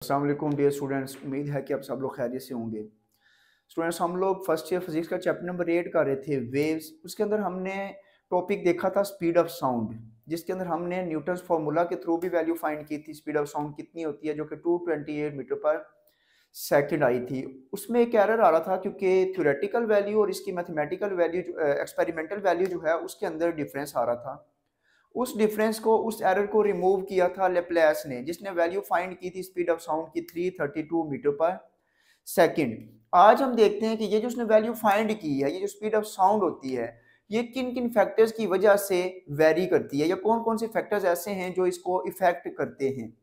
अस्सलाम वालेकुम dear students, उम्मीद है कि आप सब लोग खैरियत से होंगे। स्टूडेंट्स, हम लोग फर्स्ट ईयर फिजिक्स का चैप्टर नंबर 8 कर रहे थे वेव्स। उसके अंदर हमने टॉपिक देखा था स्पीड ऑफ साउंड, जिसके अंदर हमने न्यूटन्स फार्मूला के थ्रू भी वैल्यू फाइंड की थी। स्पीड ऑफ साउंड कितनी होती है, जो कि 228 मीटर पर सेकंड आई थी। उसमें एक एरर आ रहा था क्योंकि थ्योरेटिकल वैल्यू और इसकी मैथमेटिकल वैल्यू, एक्सपेरिमेंटल वैल्यू जो है उसके अंदर डिफरेंस आ रहा था। उस डिफरेंस को, उस एरर को रिमूव किया था लेप्लेस ने, जिसने वैल्यू फाइंड की थी स्पीड ऑफ साउंड की 332 मीटर पर सेकंड। आज हम देखते हैं कि ये जो उसने वैल्यू फाइंड की है, ये जो स्पीड ऑफ साउंड होती है, ये किन किन फैक्टर्स की वजह से वेरी करती है, या कौन कौन से फैक्टर्स ऐसे हैं जो इसको इफेक्ट करते हैं।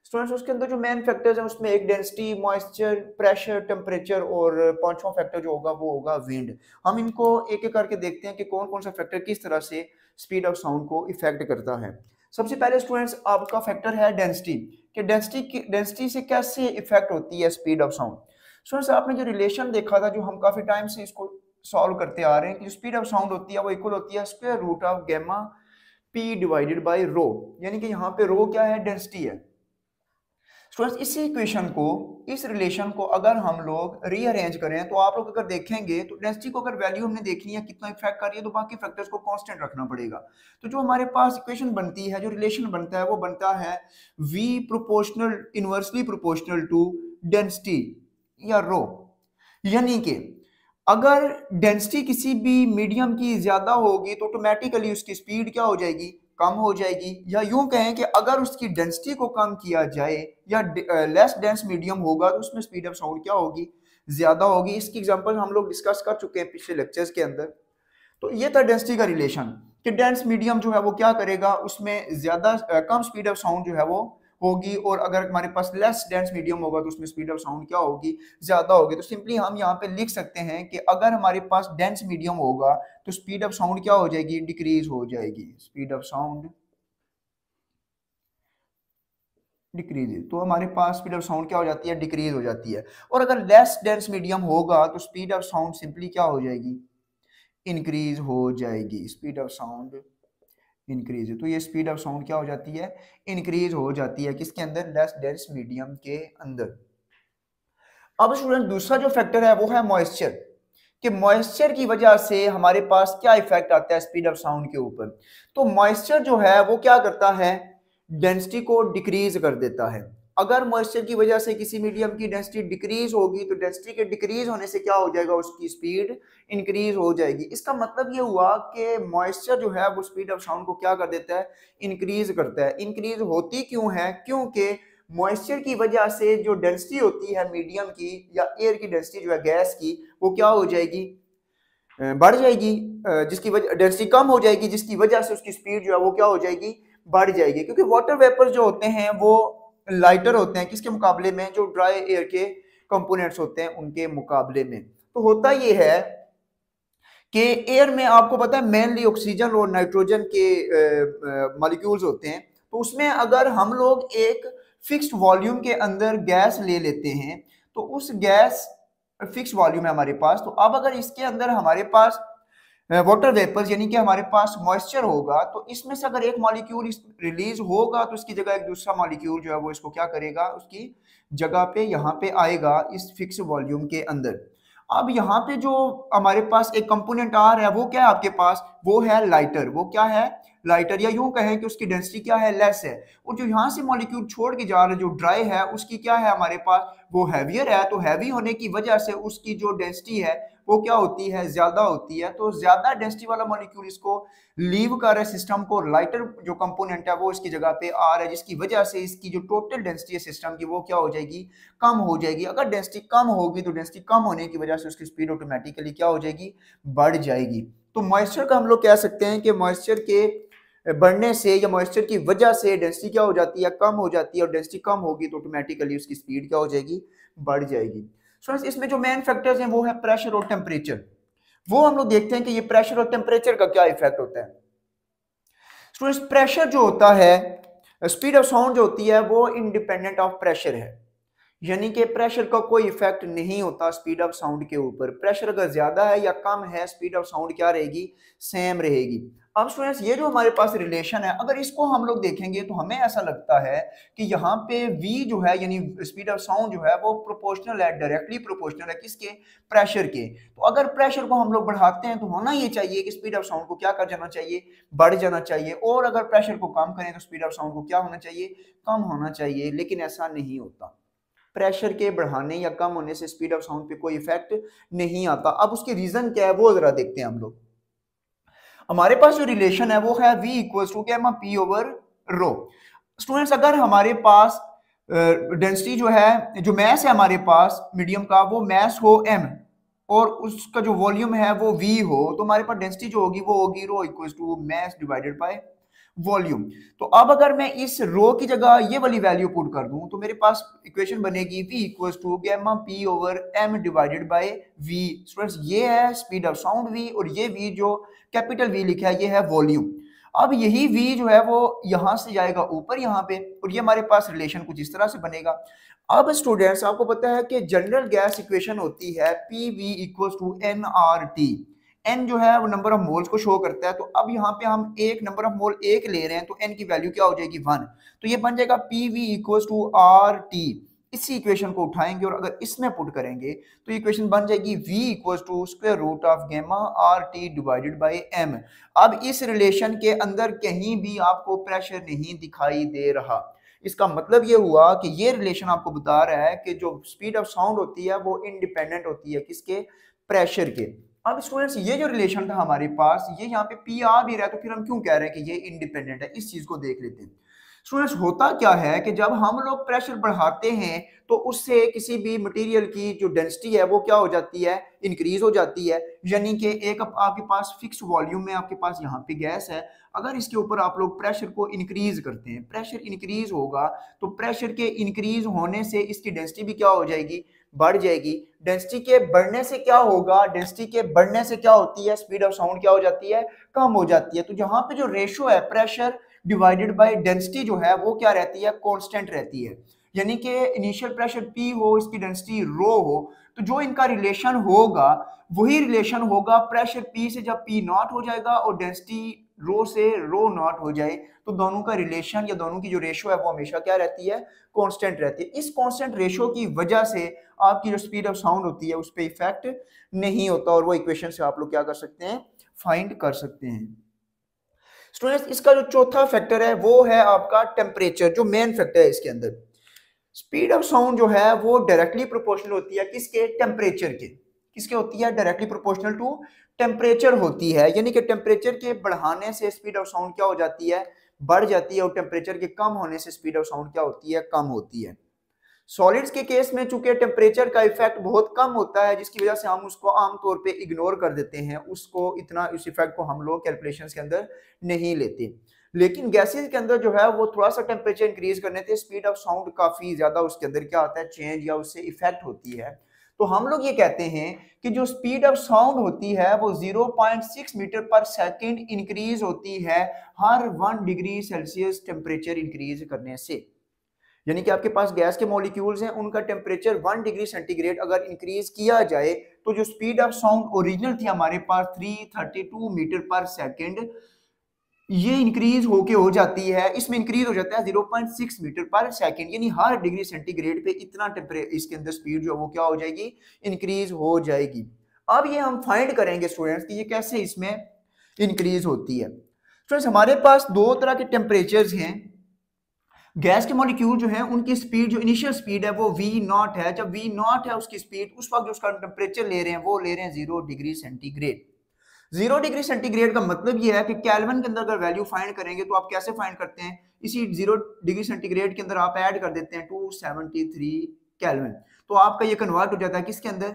स्टूडेंट्स, उसके अंदर जो मेन फैक्टर्स हैं उसमें एक डेंसिटी, मॉइस्चर, प्रेशर, टेम्परेचर और पांचवा फैक्टर जो होगा वो होगा विंड। हम इनको एक एक करके देखते हैं कि कौन कौन सा फैक्टर किस तरह से स्पीड ऑफ साउंड को इफेक्ट करता है। सबसे पहले स्टूडेंट्स, आपका फैक्टर है डेंसिटी, कि डेंसिटी से कैसे इफेक्ट होती है स्पीड ऑफ साउंड। स्टूडेंट्स, आपने जो रिलेशन देखा था, जो हम काफी टाइम से इसको सॉल्व करते आ रहे हैं, कि स्पीड ऑफ साउंड होती है वो इक्वल होती है square root of gamma P divided by rho, यानी कि यहाँ पे रो क्या है, डेंसिटी है। स्टूडेंट्स, इसी इक्वेशन को, इस रिलेशन को अगर हम लोग रीअरेंज करें तो आप लोग अगर देखेंगे तो डेंसिटी को अगर वैल्यू हमने देखनी है कितना इफेक्ट कर रही है, तो बाकी फैक्टर्स को कांस्टेंट रखना पड़ेगा। तो जो हमारे पास इक्वेशन बनती है, जो रिलेशन बनता है, वो बनता है v proportional, inversely proportional to density या रो। यानी कि अगर डेंसिटी किसी भी मीडियम की ज्यादा होगी तो ऑटोमेटिकली उसकी स्पीड क्या हो जाएगी, कम हो जाएगी। या यूं कहें कि अगर उसकी डेंसिटी को कम किया जाए या लेस डेंस मीडियम होगा तो उसमें स्पीड ऑफ साउंड क्या होगी, ज्यादा होगी। इसकी एग्जांपल हम लोग डिस्कस कर चुके हैं पिछले लेक्चर्स के अंदर। तो ये था डेंसिटी का रिलेशन, कि डेंस मीडियम जो है वो क्या करेगा, उसमें ज्यादा कम स्पीड ऑफ साउंड जो है वो होगी, और अगर हमारे पास लेस डेंस मीडियम होगा तो उसमें स्पीड ऑफ साउंड क्या होगी, ज्यादा होगी। तो सिंपली हम यहाँ पे लिख सकते हैं कि अगर हमारे पास डेंस मीडियम होगा तो स्पीड ऑफ साउंड क्या हो जाएगी, डिक्रीज हो जाएगी। स्पीड ऑफ साउंड डिक्रीज, तो हमारे पास स्पीड ऑफ साउंड क्या हो जाती है, डिक्रीज हो जाती है। और अगर लेस डेंस मीडियम होगा तो स्पीड ऑफ साउंड सिंपली क्या हो जाएगी, इंक्रीज हो जाएगी। स्पीड ऑफ साउंड इंक्रीज, तो ये स्पीड ऑफ साउंड क्या हो जाती है, इंक्रीज हो जाती है। किसके अंदर, लेस डेंस मीडियम के अंदर। अब स्टूडेंट, दूसरा जो फैक्टर है वो है मॉइस्चर, कि मॉइस्चर की वजह से हमारे पास क्या इफेक्ट आता है स्पीड ऑफ साउंड के ऊपर। तो मॉइस्चर जो है वो क्या करता है, डेंसिटी को डिक्रीज कर देता है। अगर मॉइस्चर की वजह से किसी मीडियम की डेंसिटी डिक्रीज होगी तो डेंसिटी के डिक्रीज होने से क्या हो जाएगा, उसकी स्पीड इंक्रीज हो जाएगी। इसका मतलब ये हुआ कि मॉइस्चर जो है वो स्पीड ऑफ साउंड को क्या कर देता है, इंक्रीज करता है। इंक्रीज होती क्यों है, क्योंकि मॉइस्चर की वजह से जो डेंसिटी होती है मीडियम की या एयर की डेंसिटी जो है गैस की, वो क्या हो जाएगी, बढ़ जाएगी। जिसकी वजह डेंसिटी कम हो जाएगी, जिसकी वजह से उसकी स्पीड जो है वो क्या हो जाएगी, बढ़ जाएगी। क्योंकि वाटर वेपर जो होते हैं वो लाइटर होते हैं किसके मुकाबले में, जो ड्राई एयर के कंपोनेंट्स होते हैं उनके मुकाबले में। तो होता ये है कि एयर में आपको पता है मेनली ऑक्सीजन और नाइट्रोजन के मॉलिक्यूल्स होते हैं। तो उसमें अगर हम लोग एक फिक्स्ड वॉल्यूम के अंदर गैस ले लेते हैं, तो उस गैस फिक्स वॉल्यूम है हमारे पास, तो अब अगर इसके अंदर हमारे पास वाटर वेपर्स यानी कि हमारे पास मॉइस्चर होगा, तो इसमें से अगर एक मॉलिक्यूल रिलीज होगा तो इसकी जगह एक दूसरा मॉलिक्यूल जो है वो इसको क्या करेगा, उसकी जगह पे यहाँ पे आएगा इस फिक्स वॉल्यूम के अंदर। अब यहाँ पे जो हमारे पास एक कंपोनेंट आ रहा है वो क्या है आपके पास, वो है लाइटर। वो क्या है, लाइटर, या यूं कहें कि उसकी डेंसिटी क्या है, लेस है। और जो यहाँ से मॉलिक्यूल छोड़ के जा रहा है, जो ड्राई है, उसकी क्या है हमारे पास, वो हैवियर है। तो हैवी होने की वजह से उसकी जो डेंसिटी है वो क्या होती है, ज्यादा होती है। तो ज्यादा डेंसिटी वाला मॉलिक्यूल इसको लीव कर रहा है सिस्टम को, लाइटर जो कंपोनेंट है वो इसकी जगह पे आ रहा है, जिसकी वजह से इसकी जो टोटल डेंसिटी है सिस्टम की वो क्या हो जाएगी, कम हो जाएगी। अगर डेंसिटी कम होगी तो डेंसिटी कम होने की वजह से उसकी स्पीड ऑटोमेटिकली क्या हो जाएगी, बढ़ जाएगी। तो मॉइस्चर का हम लोग कह सकते हैं कि मॉइस्चर के बढ़ने से या मॉइस्चर की वजह से डेंसिटी क्या हो जाती है, कम हो जाती है। और डेंसिटी कम होगी तो ऑटोमेटिकली उसकी स्पीड क्या हो जाएगी, बढ़ जाएगी। सो इसमें जो मेन फैक्टर्स हैं वो है प्रेशर और टेम्परेचर। वो हम लोग देखते हैं कि ये प्रेशर और टेम्परेचर का क्या इफेक्ट होता है। स्टूडेंट्स, प्रेशर जो होता है, स्पीड ऑफ साउंड जो होती है वो इंडिपेंडेंट ऑफ प्रेशर है, यानी कि प्रेशर का कोई इफेक्ट नहीं होता स्पीड ऑफ साउंड के ऊपर। प्रेशर अगर ज्यादा है या कम है, स्पीड ऑफ साउंड क्या रहेगी, सेम रहेगी। अब स्टूडेंट्स ये जो हमारे पास रिलेशन है, अगर इसको हम लोग देखेंगे तो हमें ऐसा लगता है कि यहाँ पे v जो है यानी स्पीड ऑफ साउंड जो है वो प्रोपोर्शनल है, डायरेक्टली प्रोपोर्शनल है किसके, प्रेशर के। तो अगर प्रेशर को हम लोग बढ़ाते हैं तो होना ये चाहिए कि स्पीड ऑफ साउंड को क्या कर जाना चाहिए, बढ़ जाना चाहिए, और अगर प्रेशर को कम करें तो स्पीड ऑफ साउंड को क्या होना चाहिए, कम होना चाहिए। लेकिन ऐसा नहीं होता, प्रेशर के बढ़ाने या कम होने से स्पीड ऑफ साउंड पे कोई इफेक्ट नहीं आता। अब उसकी रीजन क्या है वो जरा देखते हैं हम लोग। हमारे पास जो रिलेशन है वो है v इक्वल्स टू क्या, पी ओवर रो। स्टूडेंट्स अगर हमारे पास डेंसिटी जो है, जो मैस है हमारे पास मीडियम का, वो मैस हो m और उसका जो वॉल्यूम है वो v हो, तो हमारे पास डेंसिटी जो होगी वो होगी rho equals to mass divided by volume. तो अब अगर मैं इस रो की जगह ये वाली वैल्यू पुट कर दूं तो मेरे पास इक्वेशन बनेगी v equals to gamma p over m divided by v। Students ये है स्पीड ऑफ साउंड v, और ये v जो कैपिटल V लिखा है ये है वॉल्यूम। अब यही v जो है वो यहां से जाएगा ऊपर यहाँ पे, और ये हमारे पास रिलेशन कुछ इस तरह से बनेगा। अब स्टूडेंट्स आपको पता है कि जनरल गैस इक्वेशन होती है PV equals to nRT। n जो है वो नंबर ऑफ मोल्स को शो करता है, तो अब यहाँ पे हम एक नंबर ऑफ मोल एक ले रहे हैं तो n की वैल्यू क्या हो जाएगी 1, तो ये बन जाएगा PV इक्वल्स टू RT। इसी इक्वेशन को उठाएंगे और अगर इसमें पुट करेंगे तो इक्वेशन बन जाएगी v equals to square root of gamma RT divided by m। अब इस रिलेशन के अंदर कहीं भी आपको प्रेशर नहीं दिखाई दे रहा, इसका मतलब ये हुआ कि ये रिलेशन आपको बता रहा है कि जो स्पीड ऑफ साउंड होती है वो इंडिपेंडेंट होती है किसके, प्रेशर के। अब स्टूडेंट्स ये जो रिलेशन था हमारे पास, ये यहाँ पे पी आ भी रहा है, तो फिर हम क्यों कह रहे हैं कि ये इंडिपेंडेंट है, इस चीज को देख लेते हैं। स्टूडेंट्स होता क्या है कि जब हम लोग प्रेशर बढ़ाते हैं तो उससे किसी भी मटेरियल की जो डेंसिटी है वो क्या हो जाती है, इंक्रीज हो जाती है। यानी कि एक आपके पास फिक्स वॉल्यूम में आपके पास यहाँ पे गैस है, अगर इसके ऊपर आप लोग प्रेशर को इंक्रीज करते हैं, प्रेशर इंक्रीज होगा तो प्रेशर के इंक्रीज होने से इसकी डेंसिटी भी क्या हो जाएगी, बढ़ जाएगी। डेंसिटी के बढ़ने से क्या होगा, डेंसिटी के बढ़ने से क्या होती है, स्पीड ऑफ साउंड क्या हो जाती है, कम हो जाती है। तो जहां पे जो रेशो है प्रेशर डिवाइडेड बाय डेंसिटी जो है वो क्या रहती है, कांस्टेंट रहती है। यानी कि इनिशियल प्रेशर P हो, इसकी डेंसिटी रो हो, तो जो इनका रिलेशन होगा वही रिलेशन होगा प्रेशर P से जब P नॉट हो जाएगा और डेंसिटी रो से रो नॉट हो जाए, तो दोनों का रिलेशन या दोनों की जो रेशो है वो हमेशा क्या रहती है, कांस्टेंट रहती है। इस कांस्टेंट रेशो की वजह से आपकी जो स्पीड ऑफ साउंड होती है उस पर इफेक्ट नहीं होता, और वो इक्वेशन से आप लोग क्या कर सकते हैं, फाइंड कर सकते हैं। स्टूडेंट्स इसका जो चौथा फैक्टर है वो है आपका टेम्परेचर, जो मेन फैक्टर है इसके अंदर। स्पीड ऑफ साउंड जो है वो डायरेक्टली प्रोपोर्शनल होती है किसके, टेम्परेचर के। किसके होती है, डायरेक्टली प्रोपोर्शनल टू टेम्परेचर होती है। यानी कि टेम्परेचर के बढ़ाने से स्पीड ऑफ साउंड क्या हो जाती है, बढ़ जाती है, और टेम्परेचर के कम होने से स्पीड ऑफ साउंड क्या होती है, कम होती है। सॉलिड्स के केस में चूंकि टेम्परेचर का इफेक्ट बहुत कम होता है, जिसकी वजह से हम उसको आमतौर पे इग्नोर कर देते हैं, उसको इतना इस इफेक्ट को हम लोग कैलकुलेशंस के अंदर नहीं लेते। लेकिन गैसेस के अंदर जो है वो थोड़ा सा टेम्परेचर इंक्रीज करने से स्पीड ऑफ साउंड काफी ज्यादा उसके अंदर क्या आता है, चेंज या उससे इफेक्ट होती है। तो हम लोग ये कहते हैं कि जो स्पीड ऑफ साउंड होती है वो 0.6 मीटर पर सेकेंड इंक्रीज होती है हर 1 डिग्री सेल्सियस टेम्परेचर इंक्रीज करने से। यानी कि आपके पास गैस के मॉलिक्यूल्स हैं, उनका टेम्परेचर 1 डिग्री सेंटीग्रेड अगर इंक्रीज किया जाए तो जो स्पीड ऑफ साउंड ओरिजिनल थी हमारे पास 332 मीटर पर सेकेंड, ये इंक्रीज होके हो जाती है, इसमें इंक्रीज हो जाता है 0.6 मीटर पर सेकेंड, यानी हर डिग्री सेंटीग्रेड पे इतना टेम्परेचर इसके अंदर स्पीड जो है वो क्या हो जाएगी, इंक्रीज हो जाएगी। अब ये हम फाइंड करेंगे स्टूडेंट्स कि ये कैसे इसमें इंक्रीज होती है। स्टूडेंट्स हमारे पास दो तरह के टेम्परेचर्स हैं। गैस के मॉलिक्यूल जो है उनकी स्पीड, जो इनिशियल स्पीड है वो v नॉट है। जब v नॉट है उसकी स्पीड, उस वक्त जो उसका टेम्परेचर ले रहे हैं वो ले रहे हैं 0 डिग्री सेंटीग्रेड। 0 डिग्री सेंटीग्रेड का मतलब ये है कि केल्विन के अंदर अगर वैल्यू फाइंड करेंगे तो आप कैसे फाइंड करते हैं, इसी 0 डिग्री सेंटीग्रेड के अंदर आप ऐड कर देते हैं 273 केल्विन, तो आपका ये कन्वर्ट हो जाता है किसके अंदर,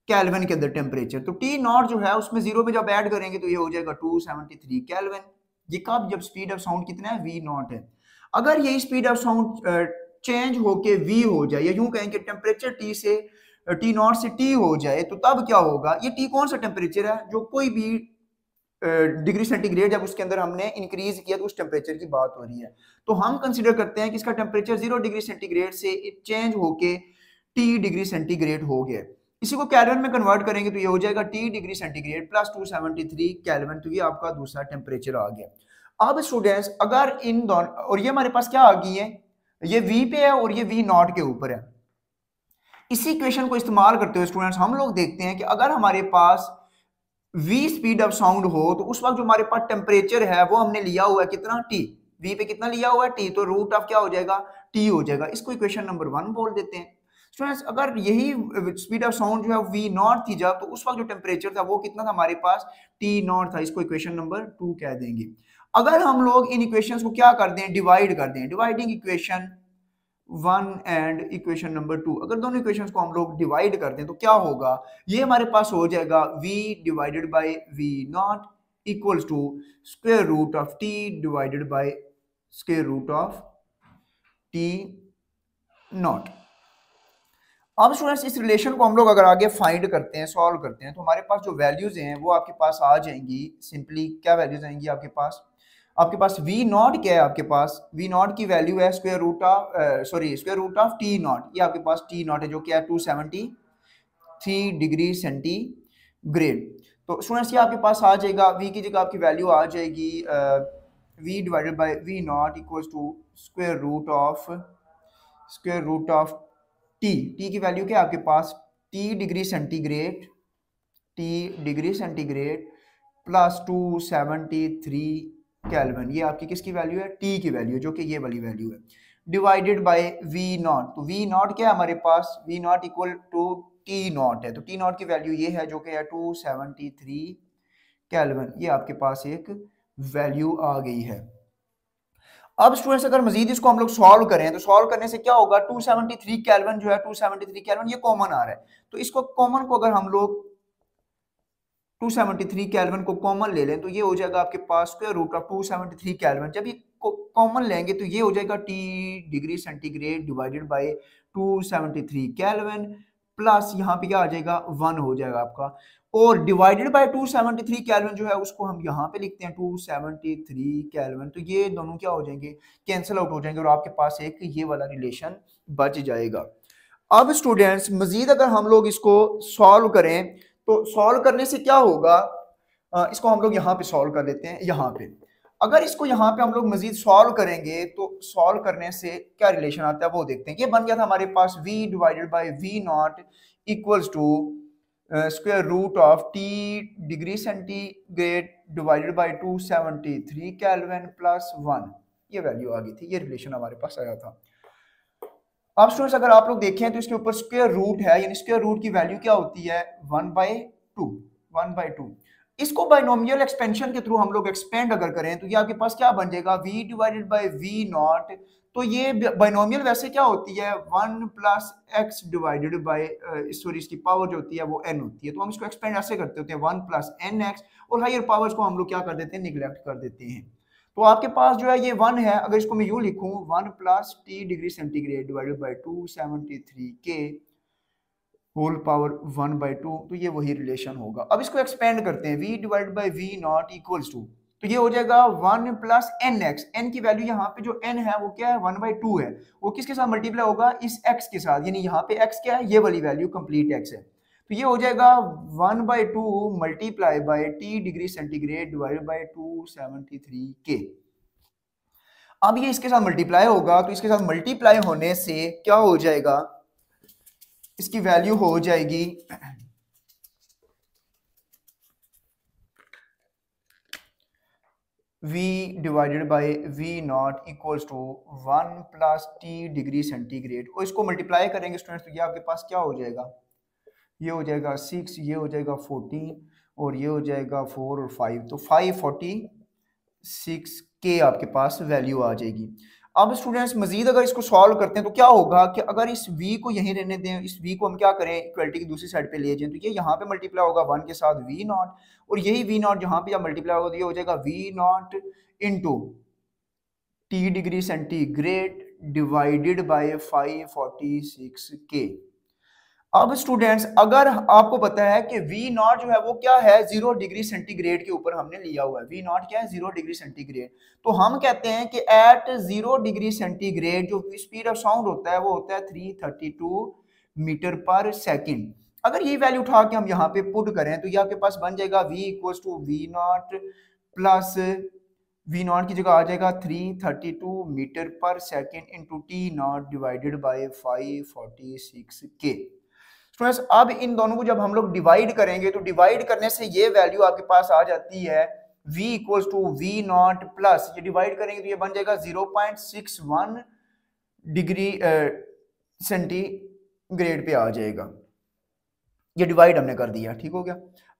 केल्विन के अंदर टेम्परेचर। तो T नॉट जो है उसमें 0 पे जब ऐड करेंगे तो ये हो जाएगा 273 केल्विन। ये कब, जब स्पीड ऑफ साउंड कितना है, v नॉट है। अगर यही स्पीड ऑफ साउंड चेंज होके v हो जाए, या यूं कहें कि टेम्परेचर T से T नॉट से T हो जाए, तो तब क्या होगा, ये T कौन सा टेम्परेचर है, जो कोई भी डिग्री सेंटीग्रेड जब उसके अंदर हमने इंक्रीज किया तो उस टेम्परेचर की बात हो रही है। तो हम कंसीडर करते हैं कि इसका टेम्परेचर 0 डिग्री सेंटीग्रेड से चेंज होके T डिग्री सेंटीग्रेड हो गया। इसी को केल्विन में कन्वर्ट करेंगे तो ये हो जाएगा T degree centigrade plus 273 kelvin, तो ये आपका दूसरा टेम्परेचर आ गया। अब स्टूडेंट्स अगर इन दोनों, और ये हमारे पास क्या आ गई है, ये V पे है और ये V नॉट के ऊपर है। इसी इक्वेशन को इस्तेमाल करते हुए स्टूडेंट्स हम लोग देखते हैं कि अगर हमारे पास V स्पीड ऑफ साउंड हो तो उस वक्त जो हमारे पास टेम्परेचर है वो हमने लिया हुआ है कितना, T। V पे कितना लिया हुआ है, T, तो रूट ऑफ क्या हो जाएगा, T हो जाएगा। इसको इक्वेशन नंबर 1 बोल देते हैं। स्टूडेंट्स अगर यही स्पीड ऑफ साउंड जो है V नॉट थी जब, तो उस वक्त जो टेम्परेचर था वो कितना था हमारे पास, T नॉट था। इसको इक्वेशन नंबर 2 कह देंगे। अगर हम लोग इन इक्वेशंस को क्या कर दें, डिवाइड कर दें, dividing equation 1 and equation number 2, अगर दोनों इक्वेशंस को हम लोग डिवाइड कर दें तो क्या होगा, ये हमारे पास हो जाएगा V divided by V naught equals to square root of T divided by square root of T naught. अब स्टूडेंट्स इस रिलेशन को हम लोग अगर आगे फाइंड करते हैं, सॉल्व करते हैं, तो हमारे पास जो वैल्यूज हैं वो आपके पास आ जाएंगी। सिंपली क्या वैल्यूज आएंगी आपके पास, V नॉट क्या है, आपके पास V नॉट की वैल्यू है square root of square root of T naught. ये आपके पास T नॉट है जो क्या है 273 डिग्री सेंटीग्रेड। तो स्टूडेंट्स ये आपके पास आ जाएगा, V की जगह आपकी वैल्यू आ जाएगी V divided by V naught equals to square root of T की वैल्यू क्या है आपके पास, T degree centigrade plus 273 kelvin. ये आपकी किसकी वैल्यू है, T की वैल्यू, जो कि ये वाली वैल्यू है, डिवाइडेड बाय V नॉट। तो V नॉट क्या है हमारे पास, V naught equal to T naught है, तो T नॉट की वैल्यू ये है जो कि है 273 केल्विन। ये आपके पास एक वैल्यू आ गई है। अब स्टूडेंट्स अगर मजीद इसको हम लोग सॉल्व करें तो सॉल्व करने से क्या होगा, 273 केल्विन जो है 273 केल्विन ये कॉमन आ रहा है, तो इसको कॉमन को अगर हम लोग 273 केल्विन को कॉमन ले लें तो ये हो जाएगा आपके पास स्क्वायर रूट ऑफ 273 केल्विन। जब ये कॉमन लेंगे तो ये हो जाएगा T degree centigrade divided by 273 kelvin plus यहाँ पे क्या आ जाएगा 1 हो जाएगा आपका, और डिवाइडेड बाय 273 केल्विन जो है उसको हम यहाँ पे लिखते हैं 273 केल्विन। तो ये दोनों क्या हो जाएंगे, कैंसिल आउट हो जाएंगे और आपके पास एक ये वाला रिलेशन बच जाएगा। अब स्टूडेंट्स मजीद अगर हम लोग इसको सॉल्व करें तो सॉल्व करने से क्या होगा, इसको हम लोग यहाँ पे सॉल्व कर लेते हैं। यहाँ पे अगर इसको यहाँ पे हम लोग मजीद सॉल्व करेंगे तो सॉल्व करने से क्या रिलेशन आता है वो देखते हैं। ये बन गया था हमारे पास V divided by V naught equals to square root of T degree centigrade divided by 273 kelvin plus 1। ये वैल्यू आ गई थी, ये रिलेशन हमारे पास आया था। अब स्टूडेंट्स अगर आप लोग देखें तो इसके ऊपर स्क्वायर रूट है, यानी स्क्वायर रूट की वैल्यू क्या होती है 1/2। इसको बाइनोमियल एक्सपेंशन के थ्रू हम लोग एक्सपेंड अगर करें तो ये आपके पास क्या बन जाएगा V divided by V naught. तो ये बाइनोमियल वैसे क्या होती है 1 plus x divided by sorry इसकी पावर जो होती है वो n होती है, तो हम इसको एक्सपेंड ऐसे करते होते हैं 1 प्लस nx, और हायर पावर्स को हम लोग क्या कर देते हैं, निगलेक्ट कर देते हैं। तो आपके पास जो है ये 1 है, अगर इसको मैं यूं लिखूं 1 plus T degree centigrade divided by 273 के होल पावर 1/2, तो ये वही रिलेशन होगा। अब इसको एक्सपेंड करते हैं V divided by V naught equals to, तो ये हो जाएगा 1 प्लस nx। n की वैल्यू यहाँ पे जो n है वो क्या है 1/2 है, वो किसके साथ मल्टीप्लाई होगा, इस x के साथ, यानी यहाँ पे x क्या है, ये वाली वैल्यू कंप्लीट x है। तो ये हो जाएगा 1/2 multiply by T degree centigrade divided by 273 के। अब ये इसके साथ मल्टीप्लाई होगा, तो इसके साथ मल्टीप्लाई होने से क्या हो जाएगा, इसकी वैल्यू हो जाएगी V divided by V naught equals to 1 plus T degree centigrade, और इसको मल्टीप्लाई करेंगे स्टूडेंट्स तो ये आपके पास क्या हो जाएगा, ये हो जाएगा 6, ये हो जाएगा 14 और ये हो जाएगा 4 और 5, तो 546 के आपके पास वैल्यू आ जाएगी। अब स्टूडेंट्स मजीद अगर इसको सॉल्व करते हैं तो क्या होगा कि अगर इस v को यहीं रहने दें, इस v को हम क्या करें इक्वलिटी की दूसरी साइड पे ले जाएं, तो ये यहाँ पे मल्टीप्लाई होगा 1 के साथ v नॉट, और यही v नॉट जहाँ पे जब मल्टीप्लाई होगा तो ये हो जाएगा v not into T degree centigrade divided bye 546 के। अब स्टूडेंट्स अगर आपको पता है कि V नॉट जो है वो क्या है 0 डिग्री सेंटीग्रेड के ऊपर हमने लिया हुआ है, V नॉट क्या है 0 डिग्री सेंटीग्रेड, तो हम कहते हैं कि एट 0 डिग्री सेंटीग्रेड जो स्पीड ऑफ साउंड होता है वो होता है 332 मीटर पर सेकंड। अगर ये वैल्यू उठा के हम यहाँ पे पुट करें तो ये आपके पास बन जाएगा v equals to V naught plus V naught की जगह आ जाएगा 332 metre per second into T naught divided by 546 के। स्टूडेंट्स अब इन दोनों को जब हम लोग डिवाइड करेंगे तो डिवाइड करने से ये वैल्यू आपके पास आ जाती है v equals to V naught plus, ये डिवाइड करेंगे तो ये बन जाएगा 0.61 डिग्री सेंटीग्रेड पे आ जाएगा। ये डिवाइड हमने कर दिया, ठीक हो गया।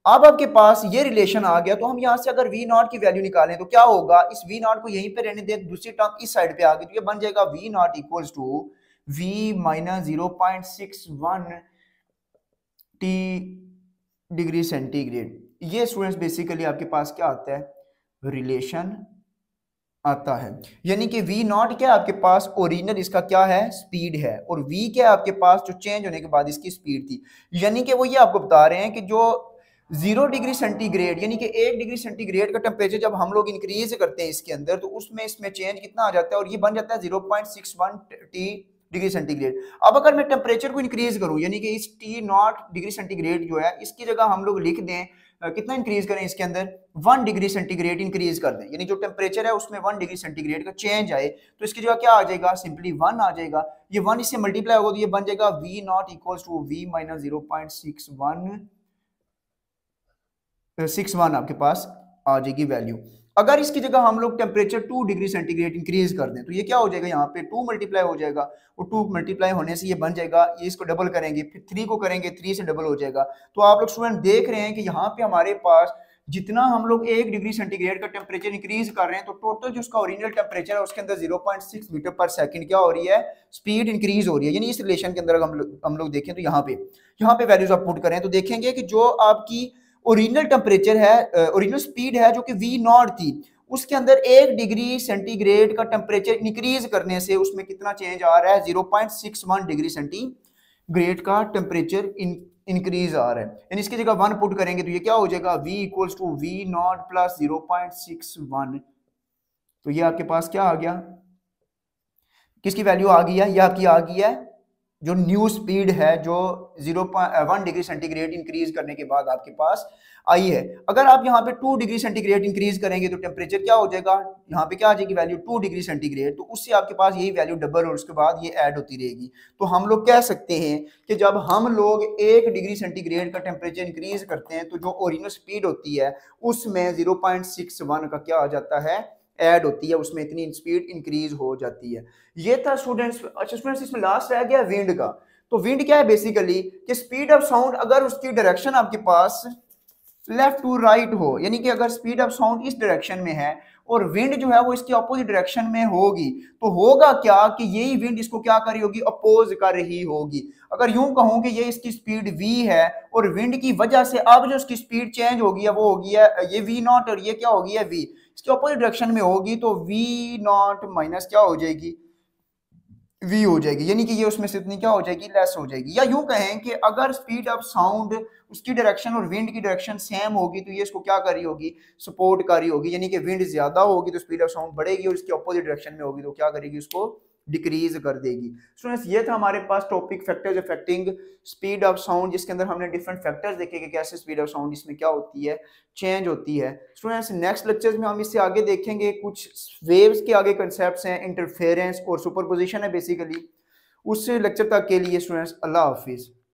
अब आपके पास ये रिलेशन आ गया तो हम यहाँ से अगर v नॉट की वैल्यू निकालें तो क्या होगा, इस v नॉट को यहीं पे रहने दें, दूसरी टर्म इस साइड पे आ गई तो ये बन जाएगा v naught equals to v minus 0.61 T degree centigrade. ये स्टूडेंट्स बेसिकली आपके पास क्या आता है, रिलेशन आता है। यानी कि v नॉट क्या है आपके पास, ओरिजिनल इसका क्या है, स्पीड है, और v क्या है आपके पास जो चेंज होने के बाद इसकी स्पीड थी। यानी कि वो ये आपको बता रहे हैं कि जो 0 डिग्री सेंटीग्रेड यानी कि 1 डिग्री सेंटीग्रेड का टेम्परेचर जब हम लोग इंक्रीज करते हैं इसके अंदर तो इसमें चेंज कितना आ जाता है, और ये बन जाता है 0.61 टी डिग्री सेंटीग्रेड। अब अगर मैं टेम्परेचर को इंक्रीज करूं यानी कि इस टी नॉट डिग्री सेंटीग्रेड जो है इसकी जगह हम लोग लिख दें कितना इंक्रीज करें, इसके अंदर 1 डिग्री सेंटीग्रेड इंक्रीज कर दें, यानी जो टेम्परेचर है उसमें 1 डिग्री सेंटीग्रेड का चेंज आए तो इसकी जगह क्या आ जाएगा, सिंपली 1 आ जाएगा। ये 1 इससे मल्टीप्लाई होगा तो ये बन जाएगा v naught equals to v minus 0.61 आपके पास आ जाएगी वैल्यू। अगर इसकी जगह हम लोग टेम्परेचर 2 डिग्री सेंटीग्रेड इंक्रीज कर दें तो ये क्या हो जाएगा, यहाँ पे 2 मल्टीप्लाई हो जाएगा, और 2 मल्टीप्लाई होने से ये बन जाएगा, ये इसको डबल करेंगे फिर 3 को करेंगे 3 से डबल हो जाएगा। तो आप लोग स्टूडेंट देख रहे हैं कि यहाँ पे हमारे पास जितना हम लोग 1 डिग्री सेंटीग्रेड का टेम्परेचर इंक्रीज कर रहे हैं तो टोटल जो उसका ओरिजिनल टेम्परेचर है उसके अंदर 0.6 मीटर पर सेकंड क्या हो रही है, स्पीड इंक्रीज हो रही है। यानी इस रिलेशन के अंदर हम लोग देखें तो यहाँ पे वैल्यूज आप पुट करें तो देखेंगे कि जो आपकी ओरिजिनल टेम्परेचर है, ओरिजिनल स्पीड है जो कि v नॉट थी, उसके अंदर 1 डिग्री सेंटीग्रेड का टेम्परेचर इंक्रीज करने से उसमें कितना चेंज आ रहा है, 0.61 डिग्री सेंटीग्रेड का टेम्परेचर इंक्रीज आ रहा है। यानी इसकी जगह 1 पुट करेंगे तो ये क्या हो जाएगा, v equals to v naught plus 0.61। तो ये आपके पास क्या आ गया, किसकी वैल्यू आ गई है, ये आपकी आ गई है जो न्यू स्पीड है जो 0.1 डिग्री सेंटीग्रेड इंक्रीज करने के बाद आपके पास आई है। अगर आप यहाँ पे 2 डिग्री सेंटीग्रेड इंक्रीज करेंगे तो टेम्परेचर क्या हो जाएगा, यहाँ पे क्या आ जाएगी वैल्यू 2 डिग्री सेंटीग्रेड, तो उससे आपके पास यही वैल्यू डबल और उसके बाद ये ऐड होती रहेगी। तो हम लोग कह सकते हैं कि जब हम लोग 1 डिग्री सेंटीग्रेड का टेम्परेचर इंक्रीज करते हैं तो जो ओरिजिनल स्पीड होती है उसमें 0.61 का क्या आ जाता है, ऐड होती है, उसमें इतनी स्पीड इंक्रीज हो जाती है। ये था स्टूडेंट्स। अच्छा स्टूडेंट्स इसमें लास्ट रह गया विंड का। तो विंड क्या है बेसिकली कि स्पीड ऑफ साउंड अगर उसकी डायरेक्शन आपके पास लेफ्ट टू राइट हो, यानी कि अगर स्पीड ऑफ साउंड इस डायरेक्शन में है और विंड जो है वो इसकी अपोजिट डायरेक्शन में होगी तो होगा क्या कि यही विंड इसको क्या कर रही होगी, अपोज कर रही होगी। अगर यूं कहूं कि ये इसकी स्पीड v है और विंड की वजह से अब जो उसकी स्पीड चेंज होगी है वो होगी है ये v नॉट और ये क्या होगी है v, इसकी अपोजिट डायरेक्शन में होगी तो v नॉट माइनस क्या हो जाएगी, v हो जाएगी, यानी कि ये उसमें से इतनी क्या हो जाएगी, लेस हो जाएगी। या यूं कहें कि अगर स्पीड ऑफ साउंड उसकी डायरेक्शन और विंड की डायरेक्शन सेम होगी तो ये इसको क्या कर रही होगी, सपोर्ट कर रही होगी, यानी कि विंड ज्यादा होगी तो स्पीड ऑफ साउंड बढ़ेगी और इसकी अपोजिट डायरेक्शन में होगी तो क्या करेगी, उसको डिक्रीज कर देगी। स्टूडेंट्स ये था हमारे पास topic factors affecting speed of sound, जिसके अंदर हमने डिफरेंट फैक्टर्स देखे कि कैसे स्पीड ऑफ साउंड इसमें क्या होती है, चेंज होती है। स्टूडेंट्स नेक्स्ट लेक्चर्स में हम इससे आगे देखेंगे कुछ वेव्स के आगे कंसेप्ट्स हैं, इंटरफेरेंस और सुपरपोजिशन है बेसिकली। उस लेक्चर तक के लिए स्टूडेंट्स अल्लाह हाफिज़।